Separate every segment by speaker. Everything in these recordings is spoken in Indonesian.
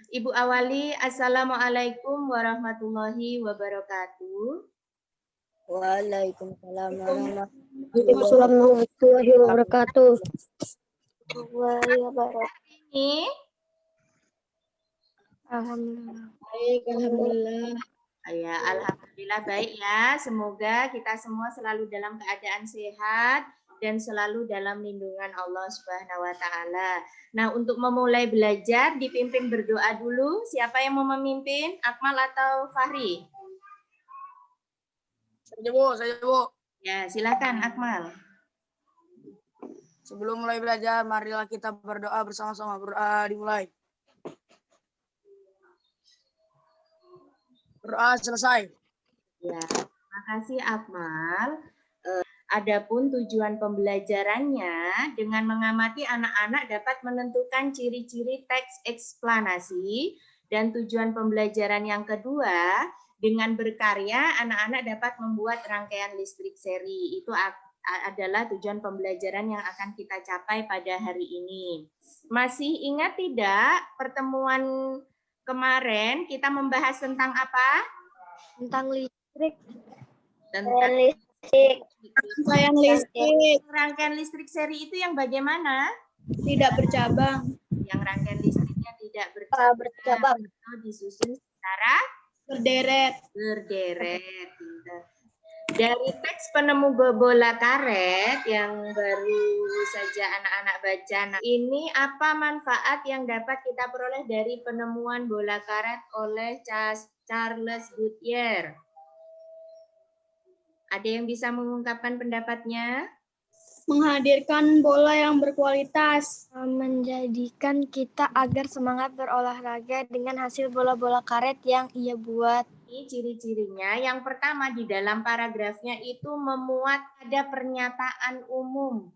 Speaker 1: Ibu awali, Assalamualaikum warahmatullahi wabarakatuh.
Speaker 2: Waalaikumsalam warahmatullahi wabarakatuh.
Speaker 1: Ini
Speaker 2: Alhamdulillah. Baik, alhamdulillah.
Speaker 1: ya, alhamdulillah baik ya. Semoga kita semua selalu dalam keadaan sehat dan selalu dalam lindungan Allah Subhanahu wa taala. Nah, untuk memulai belajar dipimpin berdoa dulu. Siapa yang mau memimpin? Akmal atau Fahri?
Speaker 3: Saya Bu.
Speaker 1: Ya, silakan Akmal.
Speaker 3: Sebelum mulai belajar, marilah kita berdoa bersama-sama. Berdoa dimulai. Berdoa selesai.
Speaker 1: Ya, terima kasih Akmal. Adapun tujuan pembelajarannya dengan mengamati anak-anak dapat menentukan ciri-ciri teks eksplanasi, dan tujuan pembelajaran yang kedua dengan berkarya anak-anak dapat membuat rangkaian listrik seri. Itu adalah tujuan pembelajaran yang akan kita capai pada hari ini. Masih ingat tidak pertemuan kemarin kita membahas tentang apa?
Speaker 2: Tentang listrik.
Speaker 1: Tentang
Speaker 2: listrik.
Speaker 1: Rangkaian listrik seri itu yang bagaimana?
Speaker 2: Tidak bercabang.
Speaker 1: Yang rangkaian listriknya tidak
Speaker 2: bercabang.
Speaker 1: Atau disusun secara
Speaker 2: Berderet.
Speaker 1: Dari teks penemu bola karet yang baru saja anak-anak baca. Nah, ini apa manfaat yang dapat kita peroleh dari penemuan bola karet oleh Charles Goodyear? Ada yang bisa mengungkapkan pendapatnya?
Speaker 2: Menghadirkan bola yang berkualitas. Menjadikan kita agar semangat berolahraga dengan hasil bola-bola karet yang ia buat.
Speaker 1: Ini ciri-cirinya. Yang pertama di dalam paragrafnya itu memuat ada pernyataan umum.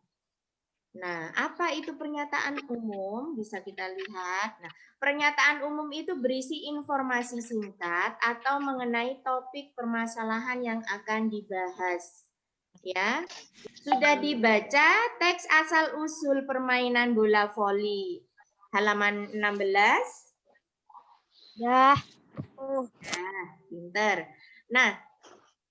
Speaker 1: Nah, apa itu pernyataan umum? Bisa kita lihat. Nah, pernyataan umum itu berisi informasi singkat atau mengenai topik permasalahan yang akan dibahas. Ya, sudah dibaca teks asal-usul permainan bola voli halaman 16?
Speaker 2: Ya.
Speaker 1: Nah, pinter. Nah,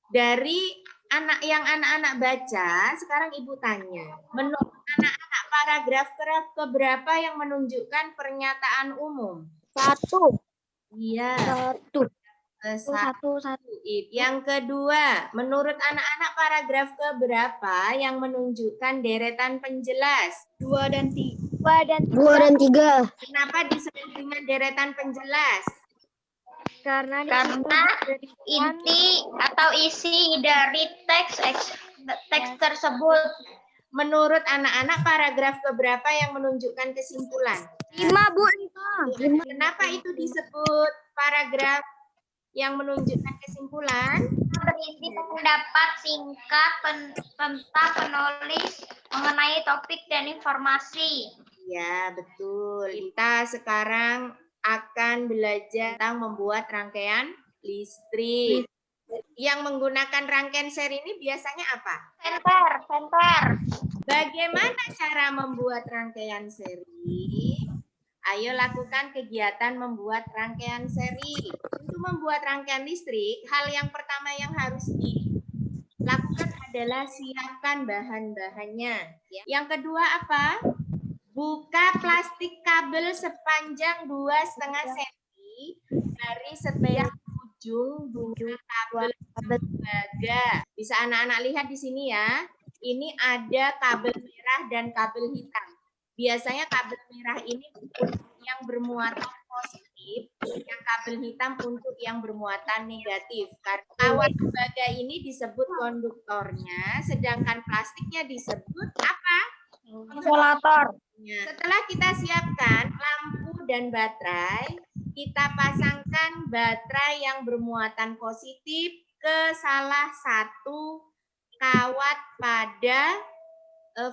Speaker 1: dari anak-anak baca, sekarang Ibu tanya. Menurut anak-anak paragraf keberapa yang menunjukkan pernyataan umum?
Speaker 2: 1.
Speaker 1: Iya.
Speaker 2: 1.
Speaker 1: Satu. Yang kedua, menurut anak-anak paragraf keberapa yang menunjukkan deretan penjelas?
Speaker 2: 2 dan 3.
Speaker 1: Kenapa disebut dengan deretan penjelas?
Speaker 4: Karena inti atau isi dari teks tersebut.
Speaker 1: Menurut anak-anak paragraf keberapa yang menunjukkan kesimpulan?
Speaker 2: 5, Bu. 5.
Speaker 1: Kenapa itu disebut paragraf yang menunjukkan kesimpulan?
Speaker 4: Berisi pendapat singkat tentang penulis mengenai topik dan informasi.
Speaker 1: Ya, betul. Kita sekarang akan belajar tentang membuat rangkaian listrik. Yang menggunakan rangkaian seri ini biasanya apa?
Speaker 4: Senter.
Speaker 1: Bagaimana cara membuat rangkaian seri? Ayo lakukan kegiatan membuat rangkaian seri. Untuk membuat rangkaian listrik, hal yang pertama yang harus dilakukan adalah siapkan bahan-bahannya. Yang kedua apa? Buka plastik kabel sepanjang 2,5 cm dari setiap ujung kabel tembaga. Bisa anak-anak lihat di sini ya. Ini ada kabel merah dan kabel hitam. Biasanya kabel merah ini untuk yang bermuatan positif, yang kabel hitam untuk yang bermuatan negatif. Karena kawat tembaga ini disebut konduktornya, sedangkan plastiknya disebut apa?
Speaker 2: Isolator.
Speaker 1: Setelah kita siapkan lampu dan baterai, kita pasangkan baterai yang bermuatan positif ke salah satu kawat pada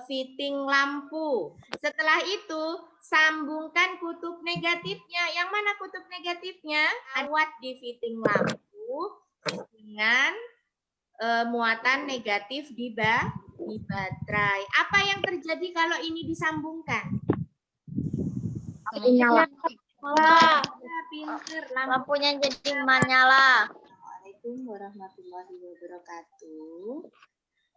Speaker 1: fitting lampu. Setelah itu, sambungkan kutub negatifnya. Yang mana kutub negatifnya? Kawat di fitting lampu dengan muatan negatif di baterai. Apa yang terjadi kalau ini disambungkan?
Speaker 2: Nyala.
Speaker 1: pinter.
Speaker 4: Lampunya jadi menyala.
Speaker 1: Assalamualaikum warahmatullahi wabarakatuh.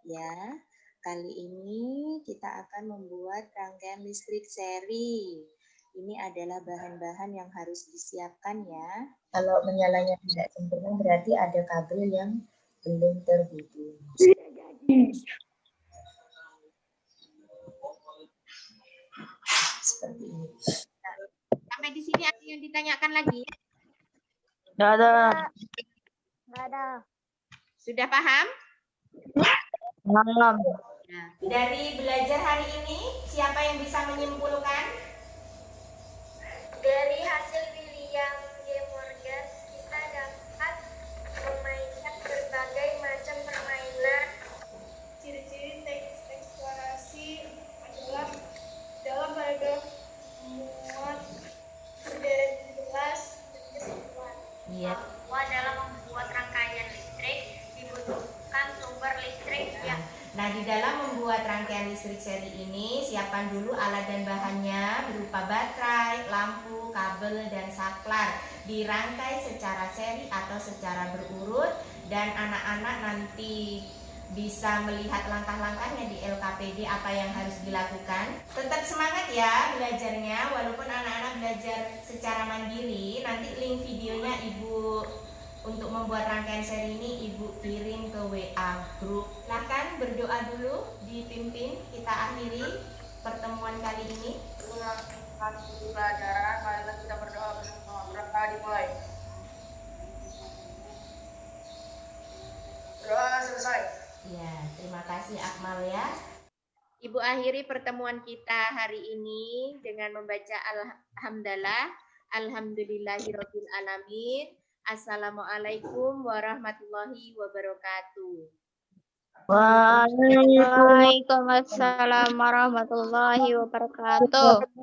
Speaker 1: Ya, kali ini kita akan membuat rangkaian listrik seri. Ini adalah bahan-bahan yang harus disiapkan ya. Kalau menyalanya tidak sempurna berarti ada kabel yang belum terhubung. Seperti ini. Nah, sampai di sini ada yang ditanyakan lagi?
Speaker 3: Nggak ada.
Speaker 4: Nggak ada.
Speaker 1: Sudah paham?
Speaker 3: Malam.
Speaker 1: Nah, dari belajar hari ini, siapa yang bisa menyimpulkan?
Speaker 2: Dari hasil William J. Morgan, kita dapat memainkan berbagai macam permainan. Ciri-ciri teks eksplorasi adalah dalam paragraf memuat berderet jelas dan kesimpulan.
Speaker 1: Iya.
Speaker 4: Bahwa dalam membuat rangkaian listrik dibutuhkan sumber listrik yang
Speaker 1: Nah, di dalam membuat rangkaian listrik seri ini, siapkan dulu alat dan bahannya berupa baterai, lampu, kabel, dan saklar. Dirangkai secara seri atau secara berurut, dan anak-anak nanti bisa melihat langkah-langkahnya di LKPD apa yang harus dilakukan. Tetap semangat ya belajarnya, walaupun anak-anak belajar secara mandiri, nanti link videonya Ibu untuk membuat rangkaian seri ini Ibu kirim ke WA grup. Silakan berdoa dulu, dipimpin. Kita akhiri pertemuan kali ini.
Speaker 3: Pelajaran, marilah kita berdoa bersama. Berdoa dimulai. Doa selesai.
Speaker 1: Ya, terima kasih Akmal ya. Ibu akhiri pertemuan kita hari ini dengan membaca Alhamdulillah, Alhamdulillahirabbil alamin. Assalamualaikum warahmatullahi wabarakatuh.
Speaker 4: Waalaikumsalam warahmatullahi wabarakatuh.